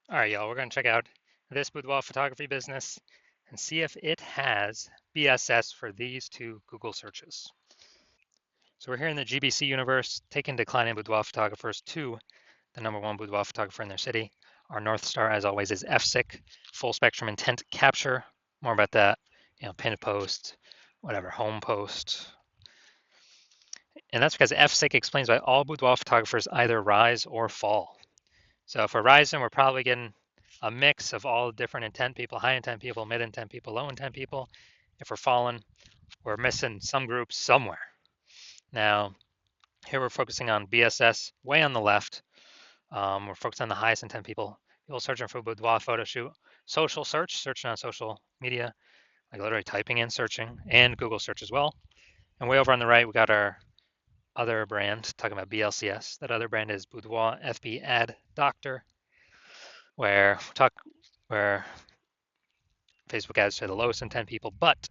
All right, y'all, we're going to check out this boudoir photography business and see if it has BSS for these two Google searches. So we're here in the GBC universe, taking declining boudoir photographers to the #1 boudoir photographer in their city. Our North Star, as always, is FSIC, full spectrum intent capture. More about that, pinned post, whatever, home post. And that's because FSIC explains why all boudoir photographers either rise or fall. So if we're rising, we're probably getting a mix of all different intent people, high intent people, mid intent people, low intent people. If we're falling, we're missing some groups somewhere. Now, here we're focusing on BSS way on the left. We're focused on the highest intent people. People searching for boudoir photo shoot. Social search, searching on social media, like literally typing in searching, and Google search as well. And way over on the right, we got our other brand, talking about BLCS. That other brand is Boudoir FB Ad Doctor, where Facebook ads to the lowest intent people, but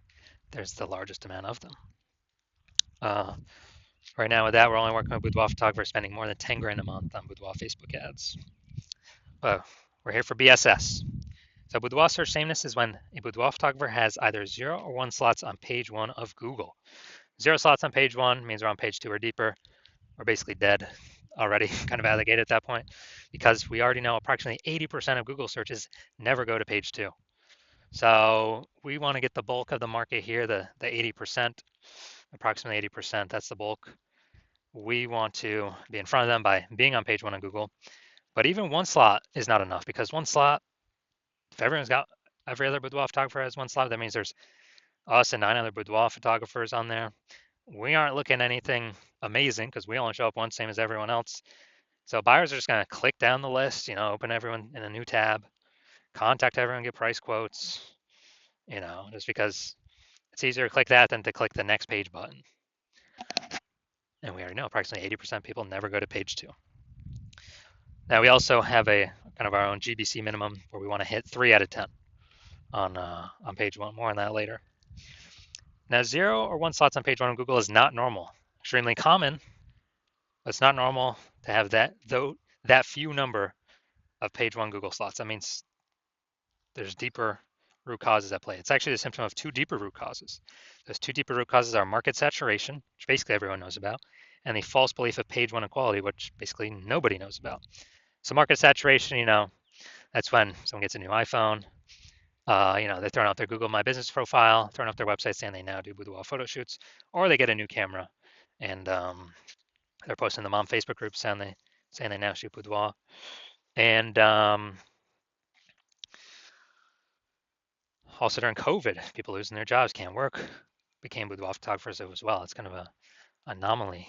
there's the largest amount of them. Uh, right now, with that, we're only working with boudoir photographers spending more than 10 grand a month on boudoir Facebook ads. But we're here for BSS. So boudoir search sameness is when a boudoir photographer has either 0 or 1 slots on page 1 of Google. 0 slots on page 1 means we're on page 2 or deeper. We're basically dead already, kind of out of the gate at that point, because we already know approximately 80% of Google searches never go to page 2. So we want to get the bulk of the market here, the 80%, approximately 80%. That's the bulk. We want to be in front of them by being on page 1 on Google. But even 1 slot is not enough, because 1 slot, if every other boudoir photographer has 1 slot, that means there's us and 9 other boudoir photographers on there. We aren't looking at anything amazing because we only show up once, same as everyone else. So buyers are just going to click down the list, open everyone in a new tab, contact everyone, get price quotes, just because it's easier to click that than to click the next page button. And we already know approximately 80% of people never go to page 2. Now we also have a kind of our own GBC minimum where we want to hit 3 out of 10 on page 1. More on that later. Now 0 or 1 slots on page 1 on Google is not normal. Extremely common, but it's not normal to have that few number of page 1 Google slots. That means there's deeper root causes at play. It's actually the symptom of 2 deeper root causes. Those 2 deeper root causes are market saturation, which basically everyone knows about, and the false belief of page 1 equality, which basically nobody knows about. So market saturation, that's when someone gets a new iPhone. They're throwing out their Google My Business profile, throwing up their website saying they now do boudoir photo shoots, or they get a new camera and they're posting them on Facebook groups saying they now shoot boudoir. And also during COVID, people losing their jobs, can't work, became boudoir photographers as well. It's kind of a anomaly.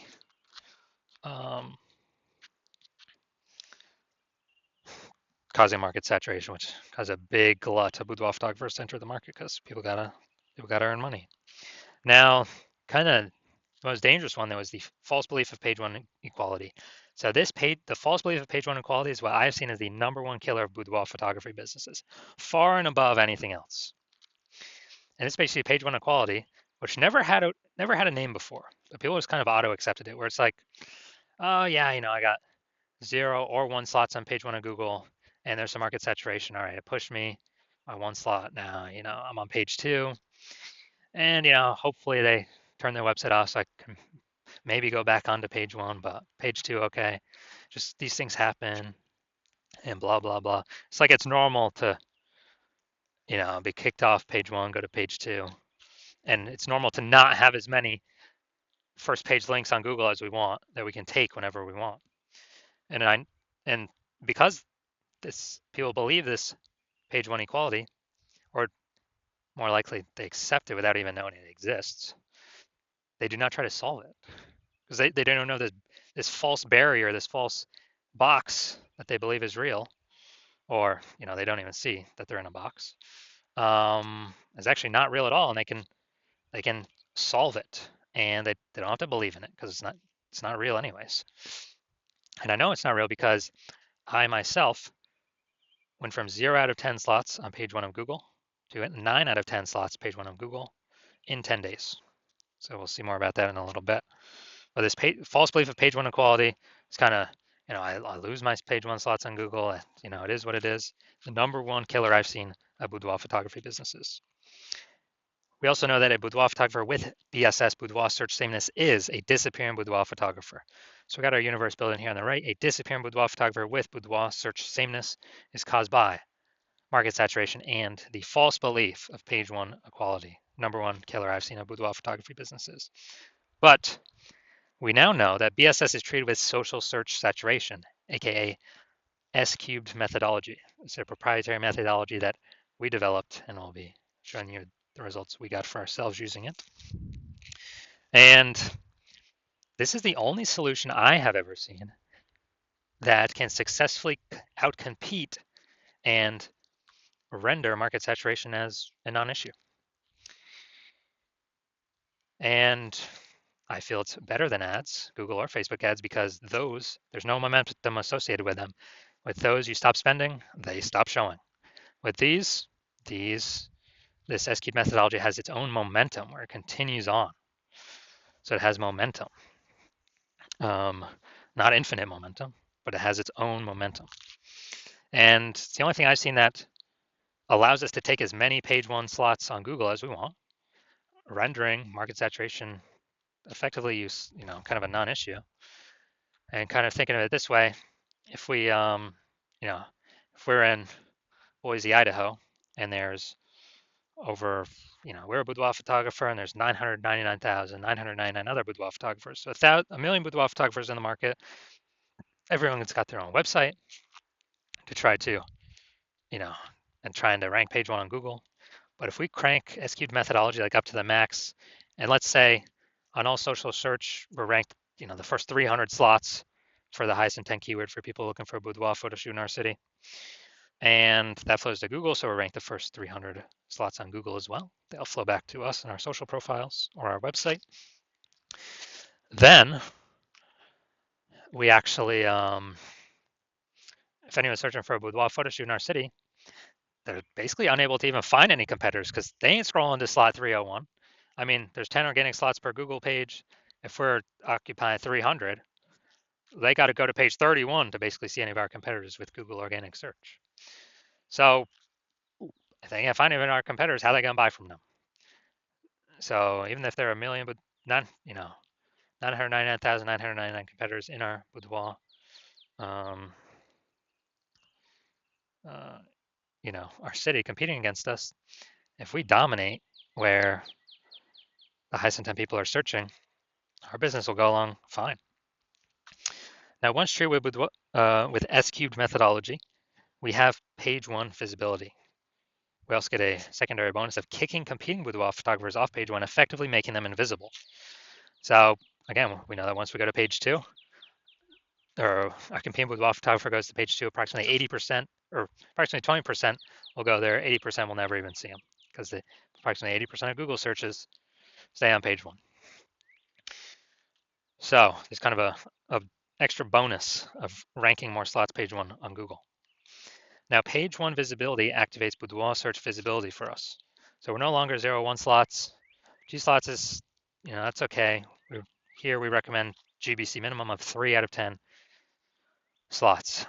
Causing market saturation, which caused a big glut of boudoir photographers to enter the market because people gotta earn money. Now, kind of the most dangerous one, there was the false belief of page 1 equality. So the false belief of page 1 equality is what I've seen as the #1 killer of boudoir photography businesses, far and above anything else. And it's basically page 1 equality, which never had a name before. But people just kind of auto accepted it, where it's like, oh yeah, I got 0 or 1 slots on page 1 of Google, and there's some market saturation. All right, it pushed me by 1 slot. Now, I'm on page 2, and hopefully they turn their website off so I can maybe go back onto page 1, but page 2, okay. Just these things happen, and blah blah blah. It's like it's normal to be kicked off page 1, go to page 2, and it's normal to not have as many first page links on Google as we want that we can take whenever we want. And because people believe this page 1 equality, or more likely they accept it without even knowing it exists, they do not try to solve it because they don't know this false barrier, this false box that they believe is real, or they don't even see that they're in a box, is actually not real at all, and they can solve it, and they don't have to believe in it because it's not real anyways. And I know it's not real because I myself went from 0 out of 10 slots on page 1 of Google to 9 out of 10 slots page 1 of Google in 10 days. So we'll see more about that in a little bit. But this false belief of page 1 equality is kind of I lose my page one slots on Google. It is what it is. The number one killer I've seen of boudoir photography businesses. We also know that a boudoir photographer with BSS, boudoir search sameness, is a disappearing boudoir photographer. So we got our universe building here on the right. A disappearing boudoir photographer with boudoir search sameness is caused by market saturation and the false belief of page one equality. Number one killer I've seen of boudoir photography businesses. But we now know that BSS is treated with social search saturation, aka S cubed methodology. It's a proprietary methodology that we developed, and I'll be showing you the results we got for ourselves using it. And this is the only solution I have ever seen that can successfully outcompete and render market saturation as a non-issue. And I feel it's better than ads, Google or Facebook ads, because there's no momentum associated with them. With those, you stop spending, they stop showing. With this S-cube methodology has its own momentum where it continues on. So it has momentum. Not infinite momentum, but it has its own momentum. And it's the only thing I've seen that allows us to take as many page one slots on Google as we want, rendering market saturation effectively kind of a non-issue. And kind of thinking of it this way, if if we're in Boise, Idaho, and there's over, we're a boudoir photographer, and there's 999,999 other boudoir photographers. So a million boudoir photographers in the market. Everyone's got their own website to try to, and trying to rank page one on Google. But if we crank S-cubed methodology like up to the max, and let's say on all social search, we're ranked, the first 300 slots for the highest intent keyword for people looking for a boudoir photo shoot in our city. And that flows to Google, so we're ranked the first 300 slots on Google as well. They'll flow back to us in our social profiles or our website. Then we actually, if anyone's searching for a boudoir photo shoot in our city, they're basically unable to even find any competitors because they ain't scrolling to slot 301. I mean, there's 10 organic slots per Google page. If we're occupying 300, they got to go to page 31 to basically see any of our competitors with Google organic search. So if they can't find any of our competitors, how are they going to buy from them? So even if there are a million, but 999,999 competitors in our boudoir, our city competing against us, if we dominate where the highest intent people are searching, our business will go along fine. Now, once true with S-cubed methodology, we have page one visibility. We also get a secondary bonus of kicking competing boudoir photographers off page one, effectively making them invisible. So again, we know that once we go to page two, or our competing boudoir photographer goes to page two, approximately 80% or approximately 20% will go there. 80% will never even see them because approximately 80% of Google searches stay on page one. So there's kind of a extra bonus of ranking more slots page one on Google. Now, page one visibility activates boudoir search visibility for us. So we're no longer 0-1 slots. G slots is, that's okay. Here we recommend GBC minimum of 3 out of 10 slots.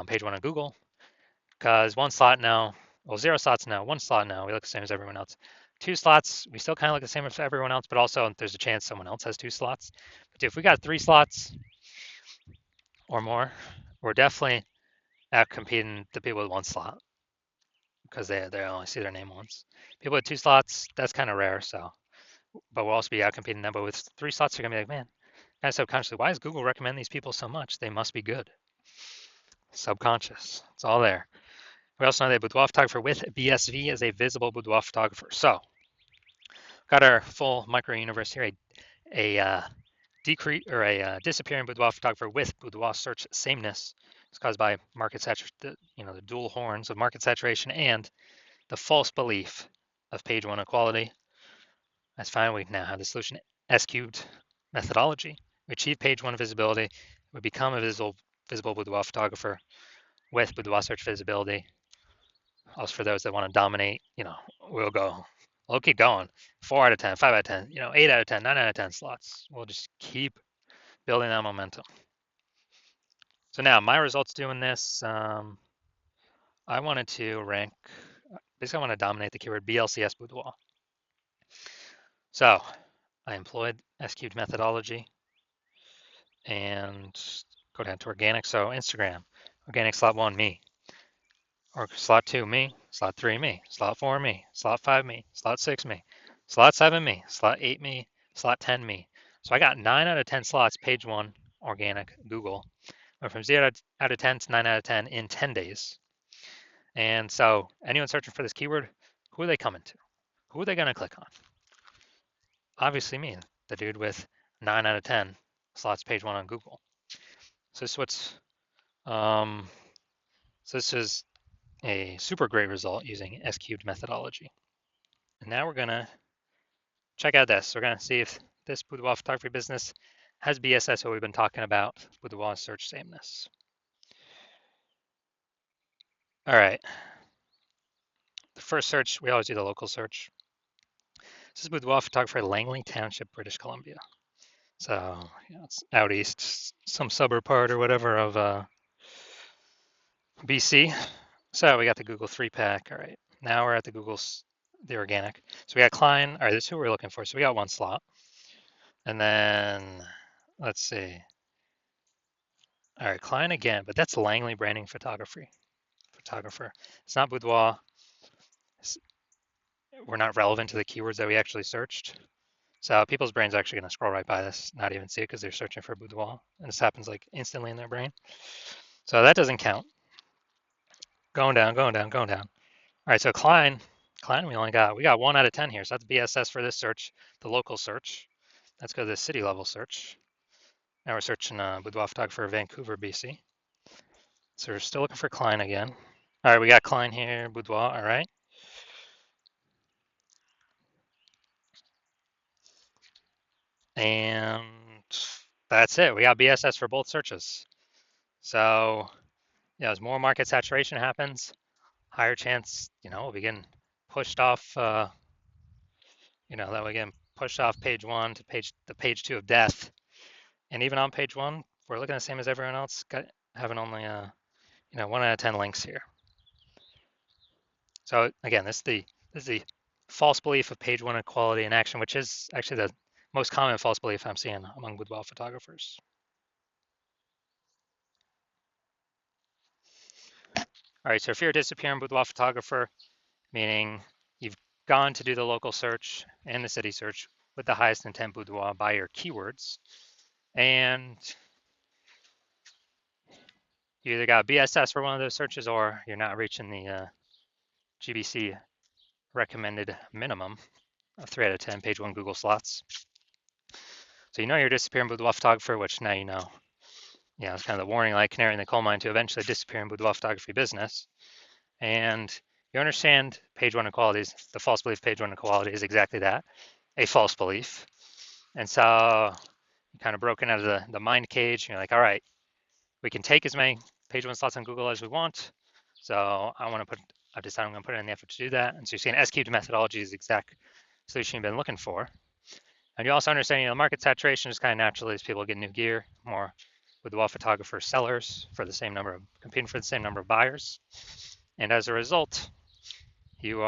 Page one on Google, because 1 slot now, well, 0 slots now, 1 slot now, we look the same as everyone else. 2 slots, we still kind of look the same as everyone else, but also there's a chance someone else has 2 slots. But if we got 3 slots or more, we're definitely out competing the people with 1 slot because they only see their name once. People with 2 slots, that's kind of rare. So, but we'll also be out competing them. But with 3 slots, you're gonna be like, man, kind of subconsciously, why does Google recommend these people so much? They must be good. Subconscious, it's all there. We also know that a boudoir photographer with BSV is a visible boudoir photographer. So, got our full micro universe here. A disappearing boudoir photographer with boudoir search sameness is caused by market saturation, the dual horns of market saturation and the false belief of page one equality. That's fine. We now have the solution S-cubed methodology. We achieve page one visibility. We become a visible boudoir photographer with boudoir search visibility. Also, for those that want to dominate, we'll keep going. 4 out of 10, 5 out of 10, 8 out of 10, 9 out of 10 slots. We'll just keep building that momentum. So now my results doing this, I wanted to rank, basically I want to dominate the keyword BLCS Boudoir. So I employed S-cubed methodology and go down to organic. So Instagram, organic slot 1, me. Or slot 2, me. Slot 3, me. Slot 4, me. Slot 5, me. Slot 6, me. Slot 7, me. Slot 8, me. Slot 10, me. So I got 9 out of 10 slots, page 1, organic, Google. Went from 0 out of 10 to 9 out of 10 in 10 days. And so anyone searching for this keyword, who are they coming to? Who are they going to click on? Obviously me, the dude with 9 out of 10 slots, page 1 on Google. So this is a super great result using S-cubed methodology. And now we're going to check out this. We're going to see if this Boudoir photography business has BSS, what we've been talking about, Boudoir search sameness. All right. The first search, we always do the local search. This is Boudoir photographer, Langley Township, British Columbia. So it's out east, some suburb part or whatever of BC. So we got the Google 3-pack. All right. Now we're at the organic. So we got Klein. All right, this is who we're looking for. So we got one slot. And then let's see. All right, Klein again, but that's Langley branding photographer. It's not Boudoir. We're not relevant to the keywords that we actually searched. So people's brains are actually going to scroll right by this, not even see it because they're searching for Boudoir. And this happens like instantly in their brain. So that doesn't count. Going down. All right, so Klein, we got 1 out of 10 here. So that's BSS for this search, the local search. Let's go to the city level search. Now we're searching Boudoir photographer, Vancouver, BC. So we're still looking for Klein again. All right, we got Klein here, Boudoir, all right. And that's it. We got BSS for both searches. So, as more market saturation happens, higher chance, we'll be getting pushed off, that we get pushed off page 1 to the page 2 of death. And even on page 1, we're looking the same as everyone else, having only, 1 out of 10 links here. So again, this is the false belief of page 1 equality in action, which is actually the most common false belief I'm seeing among Boudoir photographers. All right, so if you're a disappearing Boudoir photographer, meaning you've gone to do the local search and the city search with the highest intent Boudoir by your keywords, and you either got BSS for one of those searches or you're not reaching the GBC recommended minimum of 3 out of 10 page 1 Google slots. So you're a disappearing Boudoir photographer, which now you know. It's kind of the warning light, canary in the coal mine to eventually disappear in Boudoir photography business. And you understand page 1 equalities, the false belief page 1 equality is exactly that, a false belief. And so you're kind of broken out of the mind cage. You're like, all right, we can take as many page 1 slots on Google as we want. So I've decided I'm going to put in the effort to do that. And so you're seeing S-cubed methodology is the exact solution you've been looking for. And you also understand, market saturation is kind of naturally as people get new gear, more Boudoir photographer sellers competing for the same number of buyers. And as a result, you're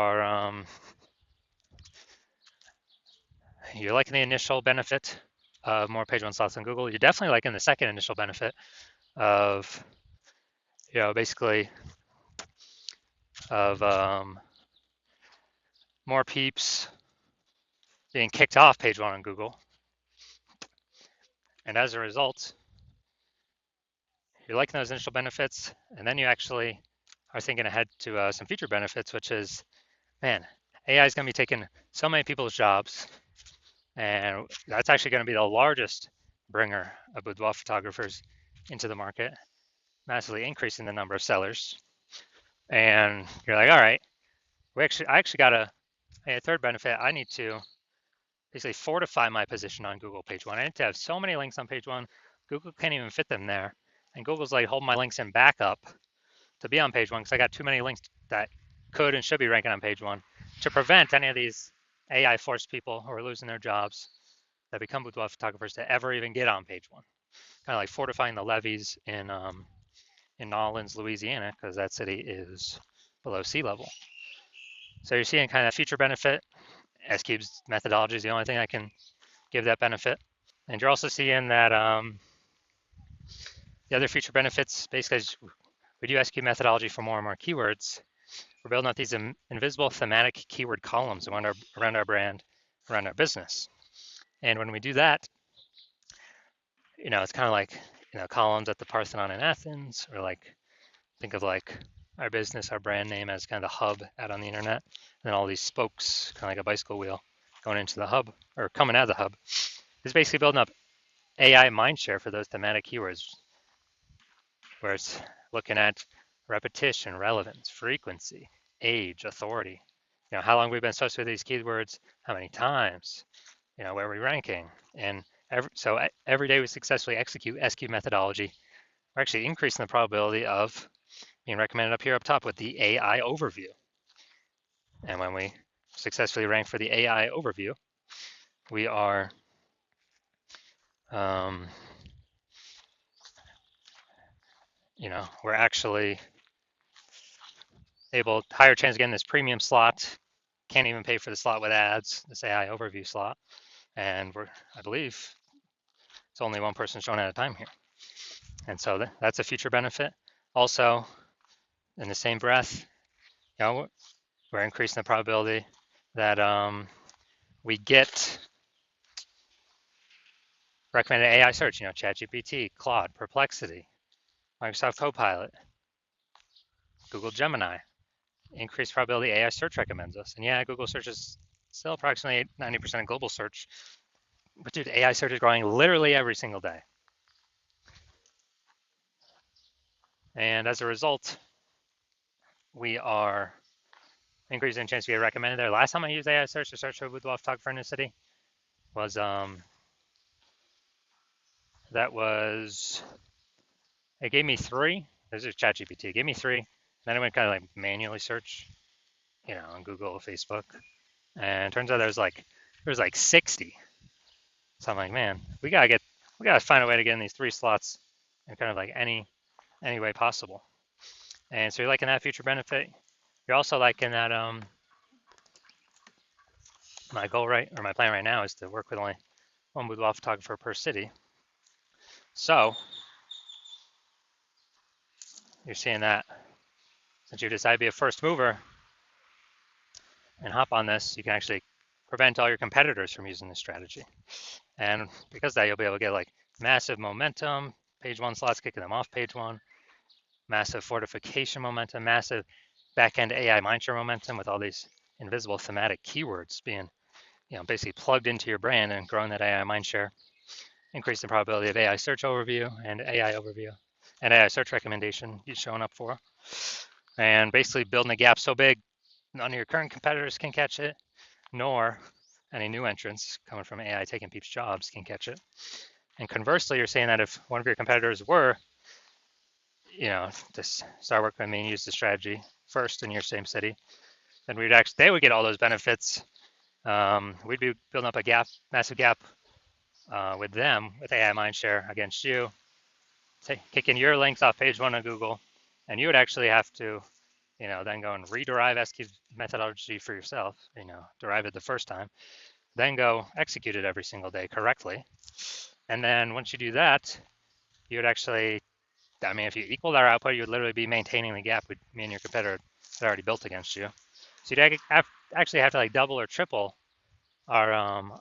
liking the initial benefit of more page 1 slots on Google. You're definitely liking the second initial benefit of, basically of more peeps being kicked off page 1 on Google. And as a result, you're liking those initial benefits, and then you actually are thinking ahead to some future benefits, which is, man, AI is going to be taking so many people's jobs, and that's actually going to be the largest bringer of boudoir photographers into the market, massively increasing the number of sellers. And you're like, all right, I actually got a third benefit. I need to basically fortify my position on Google page 1. I need to have so many links on page 1, Google can't even fit them there. And Google's like, hold my links in backup to be on page 1 because I got too many links that could and should be ranking on page 1 to prevent any of these AI forced people who are losing their jobs that become boudoir photographers to ever even get on page 1. kind of like fortifying the levees in Nolens, Louisiana, because that city is below sea level. So you're seeing kind of future benefit. S-Cube's methodology is the only thing that can give that benefit. And you're also seeing that the other future benefits, basically, as we do S-Cube methodology for more and more keywords, we're building out these invisible thematic keyword columns around our brand, around our business. And when we do that, it's kind of like, columns at the Parthenon in Athens, or like, think of like our business, our brand name as kind of the hub out on the internet, and then all these spokes, kind of like a bicycle wheel, going into the hub or coming out of the hub. It's basically building up AI mindshare for those thematic keywords, where it's looking at repetition, relevance, frequency, age, authority. How long we've been associated with these keywords, how many times, where we're ranking. And every day we successfully execute S-Cube methodology, we're actually increasing the probability of being recommended up here up top with the AI overview. And when we successfully rank for the AI overview, we are we're actually able, higher chance of getting this premium slot. Can't even pay for the slot with ads, this AI overview slot. And I believe it's only one person shown at a time here. And so that's a future benefit. Also, in the same breath, we're increasing the probability that we get recommended AI search, ChatGPT, Claude, Perplexity, Microsoft Copilot, Google Gemini. Increased probability AI search recommends us. And yeah, Google search is still approximately 90% of global search. But dude, AI search is growing literally every single day. And as a result, we are increasing the chance to get recommended there. Last time I used AI search to search for boudoir photographer in the city was it gave me 3. This is ChatGPT. It gave me 3. Then I went kind of like manually search, on Google, Facebook, and it turns out there's like 60. So I'm like, man, we gotta find a way to get in these 3 slots in kind of like any way possible. And so you're liking that future benefit. You're also liking that my plan right now is to work with only one boudoir photographer per city. So you're seeing that since you decide to be a first mover and hop on this, you can actually prevent all your competitors from using this strategy. And because of that, you'll be able to get like massive momentum, page 1 slots kicking them off page 1, massive fortification momentum, massive back-end AI mindshare momentum with all these invisible thematic keywords being, basically plugged into your brand and growing that AI mindshare, increase the probability of AI search overview and AI search recommendation you're showing up for, and basically building a gap so big none of your current competitors can catch it, nor any new entrants coming from AI taking people's jobs can catch it. And conversely, you're saying that if one of your competitors were, to start working with me and use the strategy first in your same city, then they would get all those benefits. We'd be building up a massive gap with them, with AI mindshare against you, kicking your links off page 1 of Google, and you would actually have to, then go and rederive S-Cube methodology for yourself, derive it the first time, then go execute it every single day correctly. And then once you do that, you would actually, if you equaled our output, you would literally be maintaining the gap with me and your competitor had already built against you. So you'd actually have to like double or triple our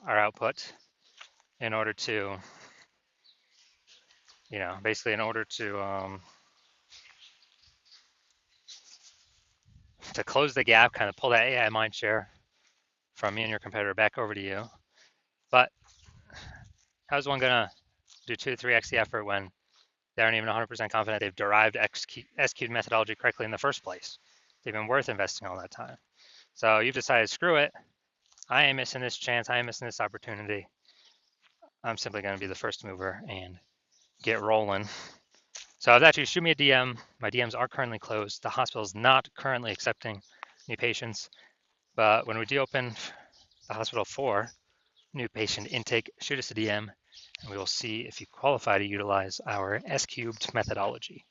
output in order to, basically in order to close the gap, kind of pull that AI mindshare from me and your competitor back over to you. But how's one gonna do 2 to 3x the effort when they aren't even 100% confident they've derived S-Cube methodology correctly in the first place? It's even worth investing all that time. So you've decided, screw it. I ain't missing this chance. I ain't missing this opportunity. I'm simply going to be the first mover and get rolling. So if that's you, shoot me a DM. My DMs are currently closed. The hospital is not currently accepting new patients. But when we do open the hospital for new patient intake, shoot us a DM and we will see if you qualify to utilize our S cubed methodology.